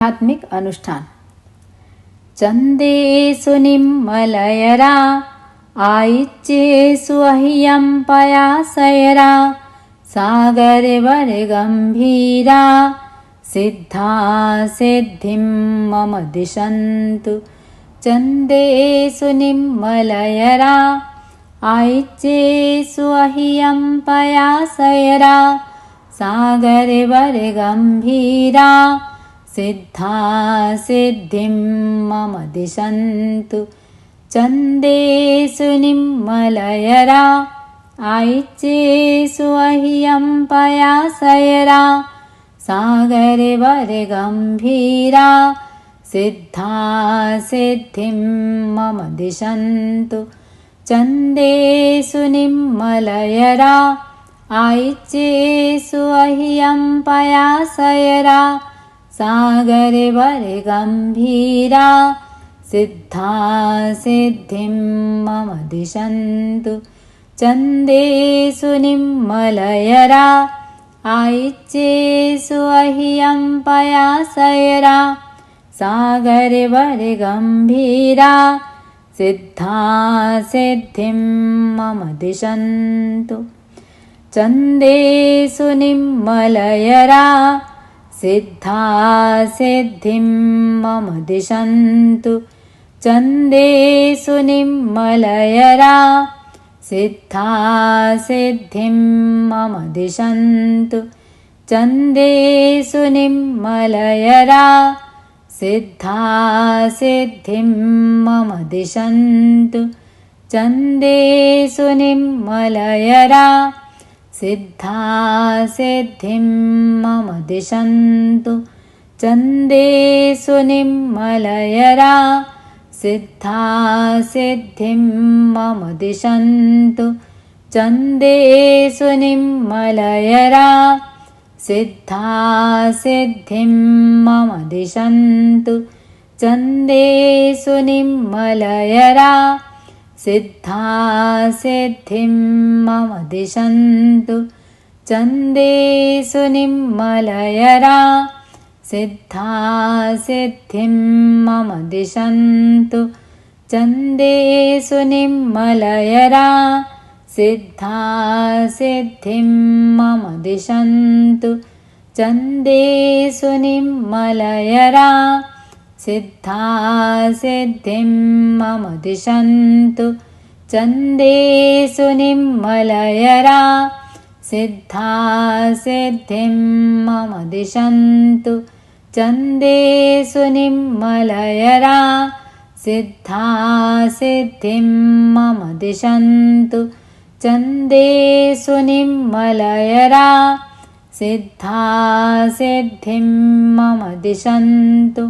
आध्यात्मिक अनुष्ठान। चन्देषु निम्मलयरा आयिच्येषु अह्यं पयासयरा सागरवरे गम्भीरा सिद्धा सिद्धिं मम दिशन्तु। चन्देषु निम्मलयरा आयिच्येषु अह्यं पयासयरा सागरवरे गम्भीरा सिद्धा सिद्धिं मम दिशन्तु। चन्देषु निम्मलयरा आयिच्येषु अह्यं पयासयरा सागरवरे गम्भीरा सिद्धा सिद्धिं मम दिशन्तु। चन्देषु निम्मलयरा आयिच्येषु अह्यं पयासयरा सागरवरे गम्भीरा सिद्धा सिद्धिं मम दिशन्तु। चन्देषु निम्मलयरा आयिच्येषु अह्यं पयासयरा सागरवरे गम्भीरा सिद्धा सिद्धिं मम दिशन्तु। चन्देषु निम्मलयरा सिद्धा सिद्धिं मम दिशन्तु। चन्देषु निम्मलयरा सिद्धा सिद्धिं मम दिशन्तु। चन्देषु निम्मलयरा सिद्धा सिद्धिं मम दिशन्तु। चन्देषु निम्मलयरा सिद्धा सिद्धिं मम दिशन्तु। चन्देषु निम्मलयरा सिद्धा सिद्धिं मम दिशन्तु। चन्देषु निम्मलयरा सिद्धा सिद्धिं मम दिशन्तु। चन्देषु निम्मलयरा सिद्धा सिद्धिं मम दिशन्तु। चन्देषु निम्मलयरा सिद्धा सिद्धिं मम दिशन्तु। चन्देषु निम्मलयरा सिद्धा सिद्धिं मम दिशन्तु। चन्देषु निम्मलयरा सिद्धा सिद्धिं मम दिशन्तु। चन्देषु निम्मलयरा सिद्धा सिद्धिं मम दिशन्तु। चन्देषु निम्मलयरा सिद्धा सिद्धिं मम दिशन्तु। चन्देषु निम्मलयरा सिद्धा सिद्धिं मम दिशन्तु।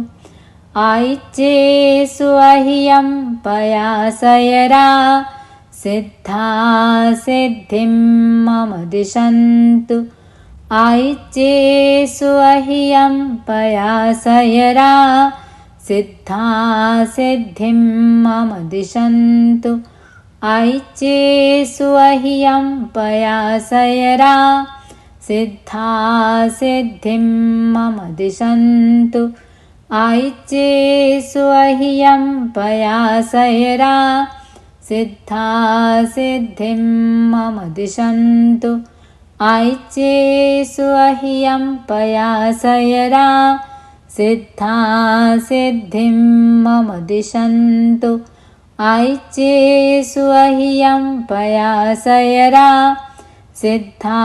आयिच्येषु अह्यं पयासयरा सिद्धा सिद्धिं मम दिशन्तु। आयिच्येषु अह्यं पयासयरा सिद्धा सिद्धिं मम दिशन्तु। आयिच्येषु अह्यं पयासयरा सिद्धा सिद्धिं मम दिशन्तु। आयिच्येषु अह्यं पयासयरा सिद्धा सिद्धिं मम दिशन्तु। आयिच्येषु अह्यं पयासयरा सिद्धा सिद्धिं मम दिशन्तु। आयिच्येषु अह्यं पयासयरा सिद्धा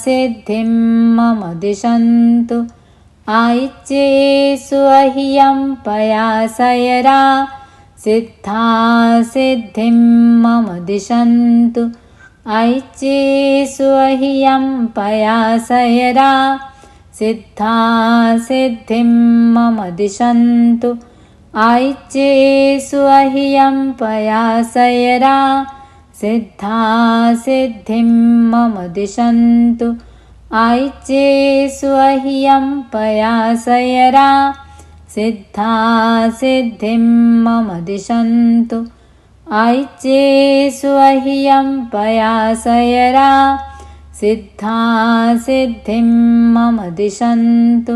सिद्धिं मम दिशन्तु। आयिच्येषु अह्यं पयासयरा सिद्धा सिद्धिं मम दिशन्तु। आयिच्येषु अह्यं पयासयरा सिद्धा सिद्धिं मम दिशन्तु। आयिच्येषु अह्यं पयासयरा सिद्धा सिद्धिं मम दिशन्तु। आयिच्येषु अह्यं पयासयरा सिद्धा सिद्धिं मम दिशन्तु। आयिच्येषु अह्यं पयासयरा सिद्धा सिद्धिं मम दिशन्तु।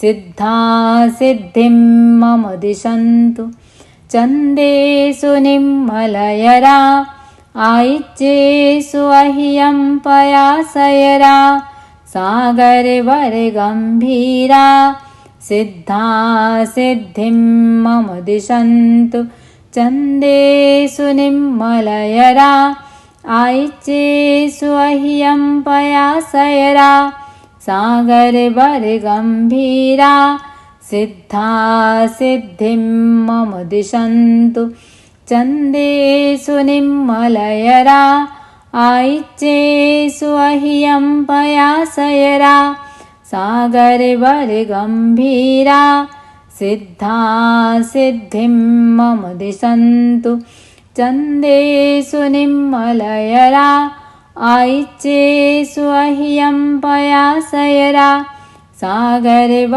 सिद्धासिद्धिं मम दिशन्तु चन्देषु निम्मलयरा आयिच्येषु अह्यं पयासयरा सागरवरगम्भीरा सिद्धासिद्धिं मम दिशन्तु चन्देषु निम्मलयरा आयिच्येषु अह्यं पयासयरा सागरवरगम्भीरा सिद्धासिद्धिं मम दिशन्तु चन्देषु निम्मलयरा आयिच्येषु अह्यं पयासयरा सागरवरगम्भीरा सिद्धासिद्धिं मम दिशन्तु चन्देषु निम्मलयरा आयिच्येषु अह्यं पयासयरा सागरवरगम्भीरा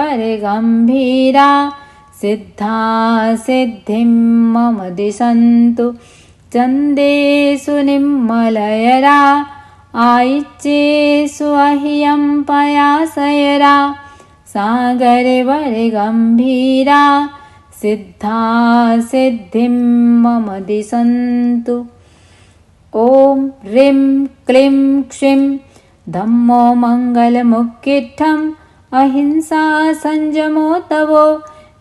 सिद्धासिद्धिं मम दिशन्तु चन्देषु निम्मलयरा आयिच्येषु अह्यं पयासयरा सागरवरगम्भीरा सिद्धासिद्धिं मम दिशन्तु। ॐ ह्रीं क्लीं क्षीं धम्मो मङ्गलमुक्किठ्ठम् अहिंसा संयमो तवो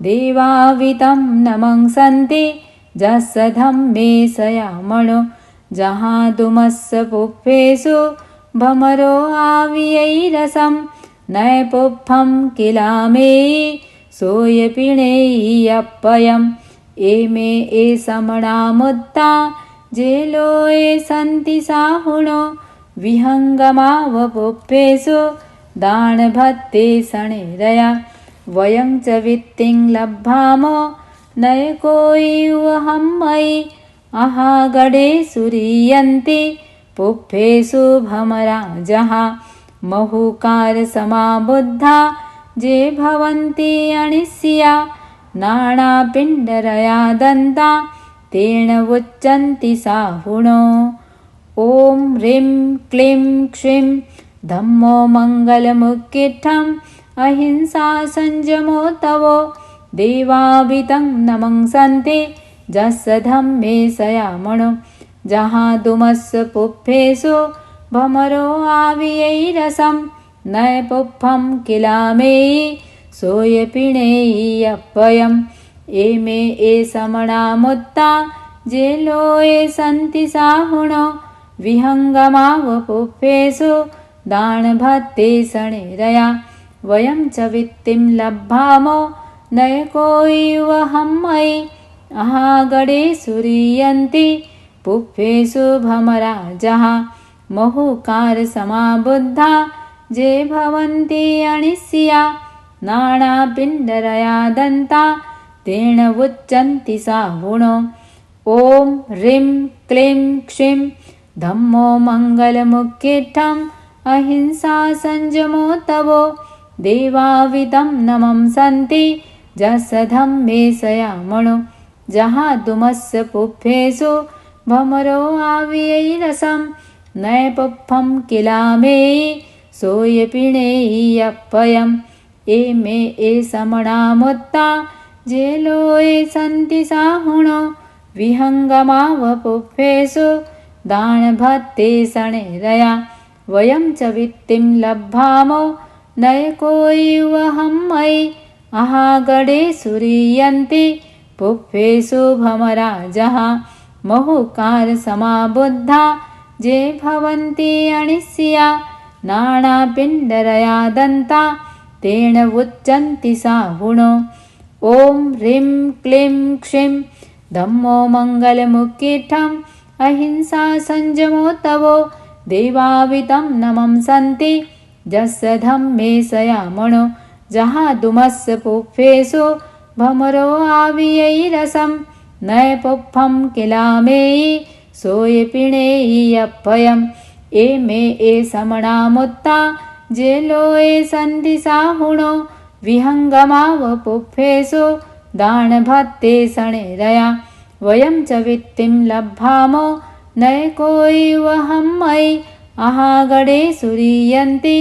देवावितं नमंसन्ति जस्य धम्मे सयामणो जहादुमस्य पुप्फेषु भमरो आवियैरसं नैपुप्फं किलामेयि सोऽयपिणेय्यप्पयम् एमे समणामुत्ता जेलोये सन्ति साहुणो विहङ्गमावपुप्फेषु दानभत्ते शणैरया वयं च वित्तिं लब्धामो नयकोऽहं मयि अहागडे सुरीयन्ति पुप्फेषु भमराजः महुकारसमाबुद्धा जे भवन्ति अनिस्या नानापिण्डरया दन्ता तेन उच्यन्ति साहुणो। ॐ ह्रीं क्लीं क्षीं धम्मो मङ्गलमुक्किठ्ठम् अहिंसा संयमो तवो देवावितं नमंसन्ति जस्य धम्मे सयामणो जहादुमस्य पुप्फेषु भमरो आवियैरसं नैपुप्फं किलामेयि सोऽयपिणेय्यप्पयम् एमे समणामुत्ता जेलोये सन्ति साहुणो विहङ्गमावपुप्फेषु दानभत्ते शणैरया वयं च वित्तिं लब्धामो नयकोऽहं मयि अहागडे सुरीयन्ति पुप्फेषु भमराजः महुकारसमाबुद्धा जे भवन्ति अनिस्या नानापिण्डरया दन्ता तेन उच्यन्ति साहुणो। ॐ ह्रीं क्लीं क्षीं धम्मो मङ्गलमुक्किठ्ठम् अहिंसा संयमो तवो देवावितं नमंसन्ति जस्य धम्मे सयामणो जहादुमस्य पुप्फेषु भमरो आवियैरसं नैपुप्फं किलामेयि सोऽयपिणेय्यप्पयम् एमे समणामुत्ता जेलोये सन्ति साहुणो विहङ्गमावपुप्फेषु दानभत्ते शणैरया वयं च वित्तिं लब्धामो नयकोऽहं मयि अहागडे सुरीयन्ति पुप्फेषु भमराजः महुकारसमाबुद्धा जे भवन्ति अनिस्या नानापिण्डरया दन्ता तेन उच्यन्ति साहुणो। ॐ ह्रीं क्लीं क्षीं धम्मो मङ्गलमुक्किठ्ठम् अहिंसा संयमो तवो देवावितं नमंसन्ति जस्य धम्मे सयामणो जहादुमस्य पुप्फेषु भमरो आवियैरसं नैपुप्फं किलामेयि सोऽयपिणेय्यप्पयम् एमे समणामुत्ता जेलोये सन्ति साहुणो विहङ्गमावपुप्फेषु दानभत्ते शणैरया वयं च वित्तिं लब्धामो नयकोऽहं मयि अहागडे सुरीयन्ति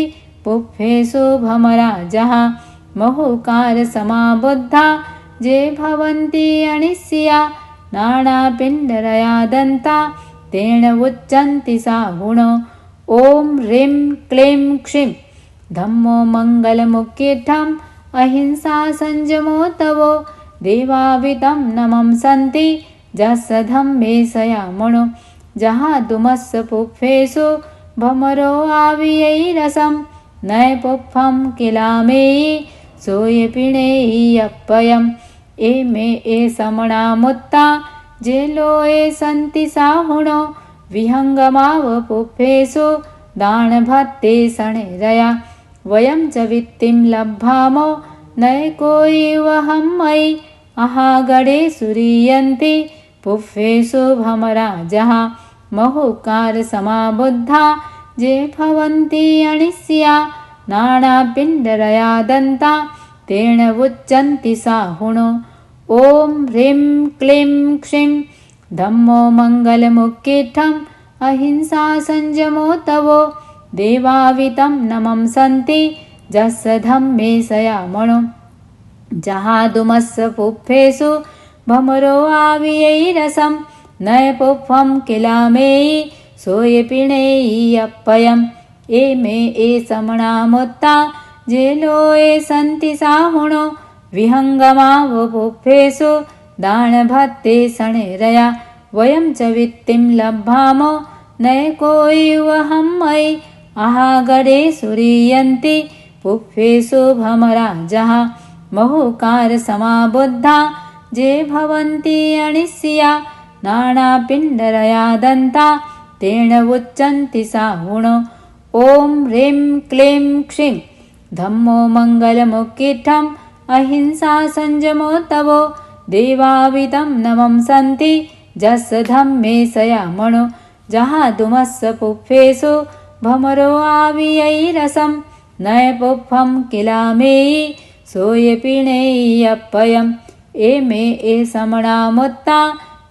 पुप्फेषु भमराजः महुकारसमाबुद्धा ये भवन्ति अनिस्या नानापिण्डरया दन्ता तेन उच्यन्ति साहुणो। ॐ ह्रीं क्लीं क्षीं धम्मो मङ्गलमुख्येठम् अहिंसा संयमो तवो देवावितं नमंसन्ति यस्य धम्मे सयामणो। जहादुमस्य पुष्पेषु भमरो आवियैरसं नैपुष्पं किलामेयि सोऽपिणेयि अप्ययम्। एमे समणा मुत्ता जे लोये सन्ति साहुणो विहङ्गमाव पुष्पेषु दानभत्ते शणैरया। वयं च वित्तिं लब्धामो नैकोऽवहं मयि अहागडे सुरीयन्ति पुष्पेषु भमराजः। महुकारसमाबुद्धा ये भवन्ति अनिस्या नानापिण्डरया दन्ता तेन उच्यन्ति साहुणो। ॐ ह्रीं क्लीं क्षीं धम्मो मङ्गलमुख्येठम् अहिंसा संयमो तवो देवावितं नमंसन्ति यस्य धम्मे सयामणो। जहादुमस्य पुष्पेषु भमरो आवियैरसं नैपुष्पं किलामेयि सोऽपिणेयि अप्ययम्। एमे समणा मुत्ता ये लोये सन्ति साहुणो विहङ्गमाव पुष्पेषु दानभत्ते शणैरया। वयं च वित्तिं लब्धामो नैकोऽवहं मयि अहागडे सुरीयन्ति पुष्पेषु भमराजः। महुकारसमाबुद्धा ये भवन्ति अनिस्या नानापिण्डरया दन्ता तेन उच्यन्ति साहुणो। ॐ ह्रीं क्लीं क्षीं धम्मो मङ्गलमुख्येठम् अहिंसा संयमो तवो देवावितं नमंसन्ति यस्य धम्मे सयामणो। जहादुमस्य पुष्पेषु भमरो आवियैरसं नैपुष्पं किलामेयि सोऽपिणेयि अप्ययम्। एमे समणा मुत्ता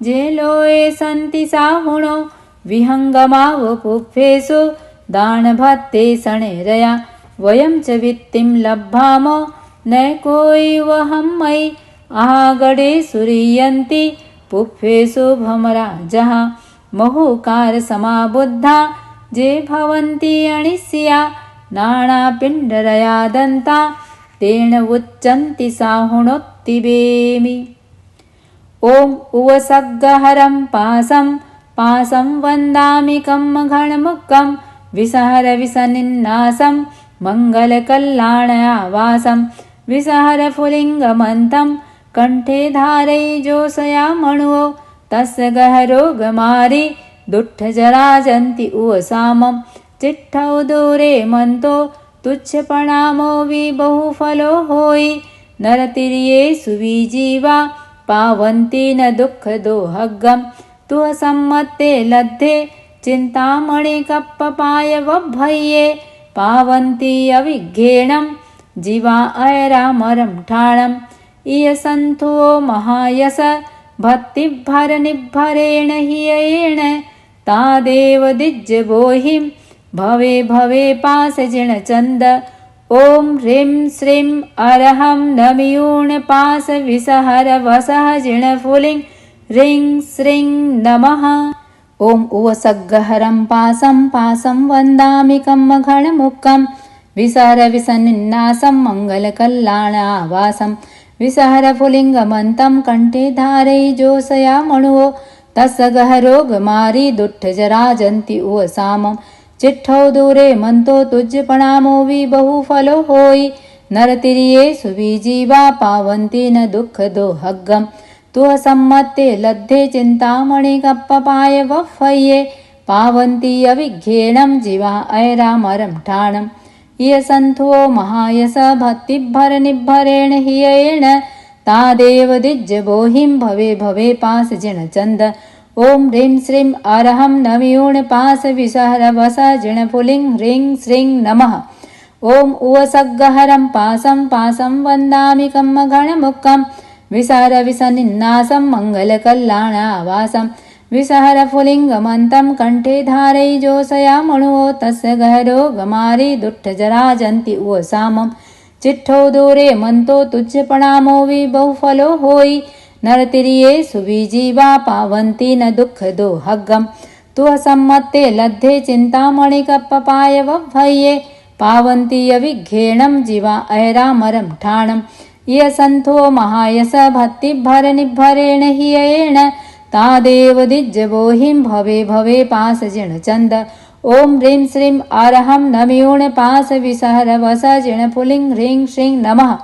ये लोये सन्ति साहुणो विहङ्गमाव पुष्पेषु दानभत्ते शणैरया। वयं च वित्तिं लब्धामो नैकोऽवहं मयि अहागडे सुरीयन्ति पुष्पेषु भमराजः। महुकारसमाबुद्धा ये भवन्ति अनिस्या नानापिण्डरया दन्ता तेन उच्यन्ति साहुणोत्तिबेमि। ॐ उवसग्गहरं पासं वन्दामि कम्मघनमुखं विसहरविसनिन्नासं मङ्गलकल्याणावासं विसहरफुलिङ्गमन्तं कण्ठे धारयिजोषयामणुः तस्य गहरोगमारि दुःठजराजन्ति उवसामं चिट्ठौ दूरे मन्तो तुच्छपणामो विबहुफलो होयि नरतिर्ये सुविजीवा पावन्ति न दुःखदोहग्गम् तुह सम्मत्ते लब्धे चिन्तामणिकप्पपायवभ्ये पावन्ति अविघ्नेनं जीवा अयरामरं ठाणम् इयसन्थो महायस भक्तिभरनिर्भरेण हियेण तादेव दिज्जबोहिं भवे भवे पासजिणचन्द। ॐ ह्रीं श्रीं अरहं नमयूण पास विसहर वसः जिणफुलिं ह्रीं श्रीं नमः। ॐ उवसग्गहरं पासं वन्दामि कम्मघनमुखं विसहरविसनिन्नासं मङ्गलकल्याणावासं विसहरफुलिङ्गमन्तं कण्ठे धारयिजोषयामणुः तस्य गहरोगमारि दुःठजराजन्ति उवसामं चिट्ठौ दूरे मन्तो तुज्यपणामो विबहुफलो होयि नरतिर्ये सुविजीवा पावन्ति न दुःखदोहग्गम् तुह सम्मत्ते लब्धे चिन्तामणिकप्पपायवभ्ये पावन्ति अविघ्नेनं जीवा अयरामरं ठाणम् इयसन्थो महायस भक्तिभरनिर्भरेण हियेण तादेव दिज्जबोहिं भवे भवे पासजिणचन्द। ॐ ह्रीं श्रीं अरहं नमयूण पास विसहर वस जिणफुलिं ह्रीं श्रीं नमः। ॐ उवसग्गहरं पासं वन्दामि कम्मघनमुखं विसहरविसनिन्नासं मङ्गलकल्याणावासं विसहरफुलिङ्गमन्तं कण्ठे धारयिजोषयामणुः तस्य गहरोगमारि दुःठजराजन्ति उवसामं चिट्ठौ दूरे मंतो तुझ प्रणामो भी बहुफलो होई। नरतिरिये सुविजीवा पावन्ति न दुख दो हग्गम। तुह सम्मत्ते लद्धे चिंतामणि कप्पपाय वभ्भये। पावन्ति अविघ्नेणं जीवा ऐरामरं ठाणम्। ये संतो महायस भक्तिभर निभरेण हियेण। तादेव दिज्जबोहिं भवे भवे पास जिण चंद। ओम ह्रीं श्रीं अरहं नम्यूण पास विसहर वस जिण पुलिं ह्रीं श्रीं नमः।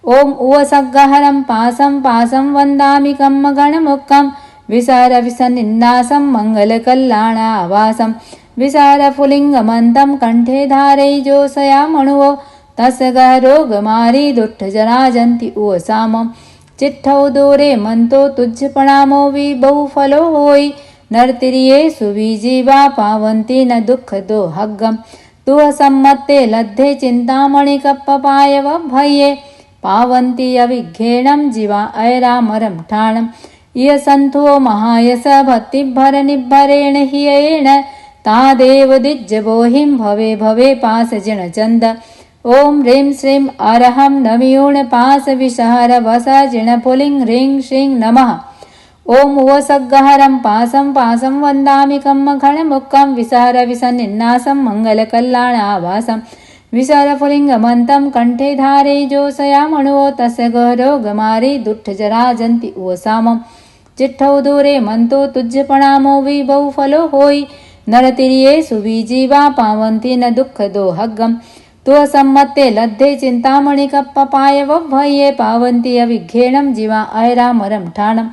ओम उवसग्गहरं पासं पासं वन्दामि कम्म गणमुक्कं। विसहर विसनिन्नासं मङ्गलकल्याणावासं। विसहर पुलिङ्गमन्तं कंठे धारयिजोषयामणुवो। तस्य गहरोगमारी दुष्टजराजन्ति उवसामम्। चिट्ठौ दूरे मंतो तुझ प्रणामो भी बहुफलो होई। नरतिरिये सुविजीवा पावन्ति न दुख दो हग्गम। तुह सम्मत्ते लद्धे चिंतामणि कप्पपाय वभ्भये। पावन्ति अविघ्नेणं जीवा ऐरामरं ठाणम्। ये संतो महायस भक्तिभर निभरेण हियेण। तादेव दिज्जबोहिं भवे भवे पास जिण चंद। ओम ह्रीं श्रीं अरहं नम्यूण पास विसहर वस जिण पुलिं ह्रीं श्रीं नमः। ओम उवसग्गहरं पासं पासं वन्दामि कम्म घणमुक्कं। विसहर विसनिन्नासं मङ्गलकल्याणावासं। विसहर पुलिङ्गमन्तं कंठे धारयिजोषयामणुवो। तस्य गहरोगमारी दुष्टजराजन्ति उवसामम्। चिट्ठौ दूरे मंतो तुझ प्रणामो भी बहुफलो होई। नरतिरिये सुविजीवा पावन्ति न दुख दो हग्गम। तुह सम्मत्ते लद्धे चिंतामणि कप्पपाय वभ्भये। पावन्ति अविघ्नेणं जीवा ऐरामरं ठाणम्।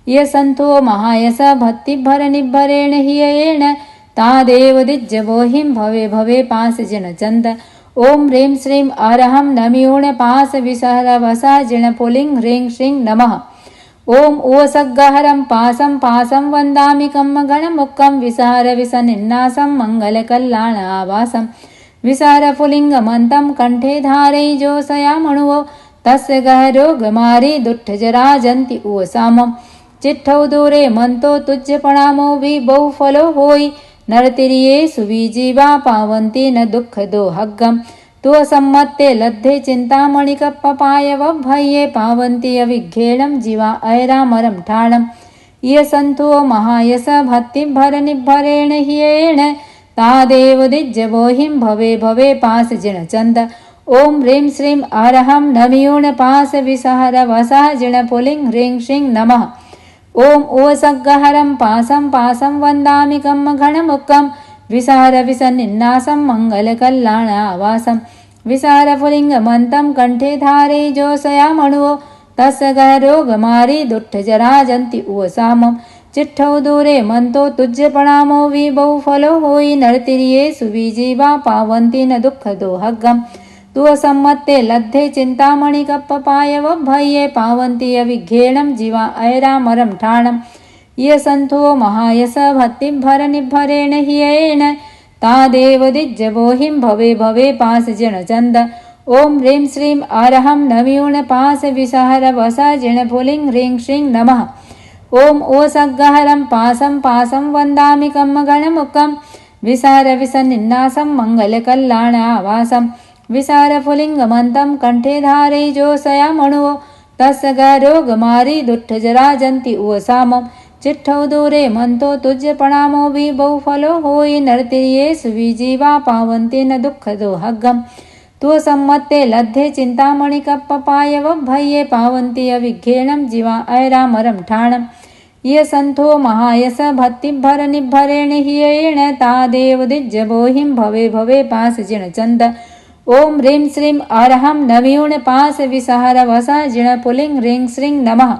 ये संतो महायस भक्तिभर निभरेण हियेण। तादेव दिज्जबोहिं भवे भवे पास जिण चंद। ओम ह्रीं श्रीं अरहं नम्यूण पास विसहर वस जिण पुलिं ह्रीं श्रीं नमः। ओम उवसग्गहरं पासं पासं वन्दामि कम्म गणमुक्कं। विसहर विसनिन्नासं मङ्गलकल्याणावासं। विसहर पुलिङ्गमन्तं कंठे धारयिजोषयामणुवो। तस्य गहरोगमारी दुष्टजराजन्ति उवसामम्। चिट्ठौ दूरे मंतो तुझ प्रणामो भी बहुफलो होई। नरतिरिये सुविजीवा पावन्ति न दुख दो हग्गम। तुह सम्मत्ते लद्धे चिंतामणि कप्पपाय वभ्भये। पावन्ति अविघ्नेणं जीवा ऐरामरं ठाणम्। ये संतो महायस भक्तिभर निभरेण हियेण। तादेव दिज्जबोहिं भवे भवे पास जिण चंद। ओम ह्रीं श्रीं अरहं नम्यूण पास विसहर वस जिण पुलिं ह्रीं श्रीं नमः। ओम उवसग्गहरं पासं पासं वन्दामि कम्म घणमुक्कं। विसहर विसनिन्नासं मङ्गलकल्याणावासं। विसहर पुलिङ्गमन्तं कंठे धारयिजोषयामणुवो। तस्य गहरोगमारी दुष्टजराजन्ति उवसामम्। चिट्ठौ दूरे मंतो तुझ प्रणामो भी बहुफलो होई। नरतिरिये सुविजीवा पावन्ति न दुख दो हग्गम। तुह सम्मत्ते लद्धे चिंतामणि कप्पपाय वभ्भये। पावन्ति अविघ्नेणं जीवा ऐरामरं ठाणम्। ये संतो महायस भक्तिभर निभरेण हियेण। तादेव दिज्जबोहिं भवे भवे पास जिण चंद। ओम ह्रीं श्रीं अरहं नम्यूण पास विसहर वस जिण पुलिं ह्रीं श्रीं नमः। ओम उवसग्गहरं पासं पासं वन्दामि कम्म गणमुक्कं। विसहर विसनिन्नासं मङ्गलकल्याणावासं। विसहर पुलिङ्गमन्तं कंठे धारयिजोषयामणुवो। तस्य गहरोगमारी दुष्टजराजन्ति उवसामम्। चिट्ठौ दूरे मंतो तुझ प्रणामो भी बहुफलो होई। नरतिरिये सुविजीवा पावन्ति न दुख दो हग्गम। तुह सम्मत्ते लद्धे चिंतामणि कप्पपाय वभ्भये। पावन्ति अविघ्नेणं जीवा ऐरामरं ठाणम्। ये संतो महायस भक्तिभर निभरेण हियेण। तादेव दिज्जबोहिं भवे भवे पास जिण चंद। ओम ह्रीं श्रीं अरहं नम्यूण पास विसहर वस जिण पुलिं ह्रीं श्रीं नमः।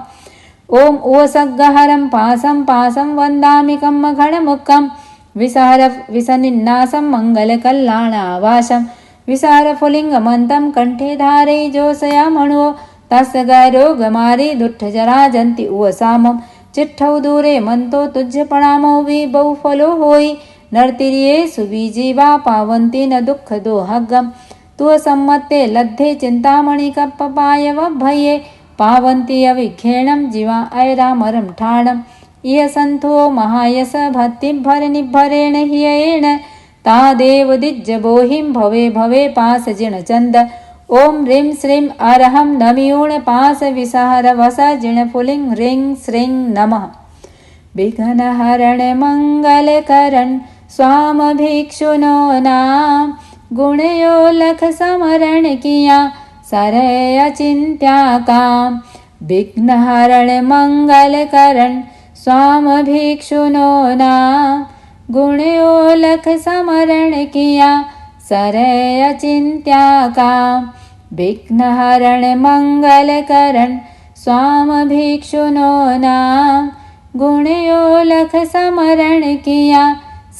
ओम उवसग्गहरं पासं पासं वन्दामि कम्म घणमुक्कं। विसहर विसनिन्नासं मङ्गलकल्याणावासं। विसहर पुलिङ्गमन्तं कंठे धारयिजोषयामणुवो। तस्य गहरोगमारी दुष्टजराजन्ति उवसामम्। चिट्ठौ दूरे मंतो तुझ प्रणामो भी बहुफलो होई। नरतिरिये सुविजीवा पावन्ति न दुख दो हग्गम। तुह सम्मत्ते लद्धे चिंतामणि कप्पपाय वभ्भये। पावन्ति अविघ्नेणं जीवा ऐरामरं ठाणम्। ये संतो महायस भक्तिभर निभरेण हियेण। तादेव दिज्जबोहिं भवे भवे पास जिण चंद। ओम ह्रीं श्रीं अरहं नमियूण पास विसहर वस जिण फुलिंग ह्रीं श्रीं नमः। विघ्नहरण मंगलकरण स्वाम भिक्षुनो नाम, गुणयो लख समरण किया सरय अचिंत्या काम। विघ्नहरण मंगलकरण स्वाम भिक्षुनो नाम, गुणयो लख समरण किया सरय अचिंत्या काम। विघ्नहरण मंगलकरण स्वाम भिक्षुनो नाम, गुणयो लख समरण किया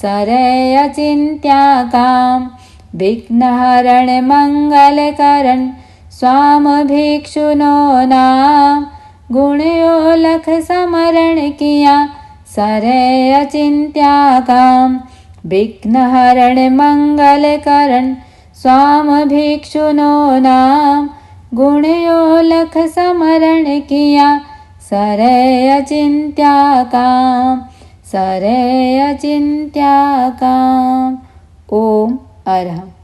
सरय अचिंत्या काम। विघ्नहरण मंगलकरण स्वाम भिक्षुनो नाम, गुणयो लख समरण किया सरय अचिंत्या काम। विघ्नहरण मंगलकरण स्वाम भिक्षुनो नाम, गुणयो लख समरण किया सरय अचिंत्या काम। सरय अचिंत्या काम। ओम अरहं।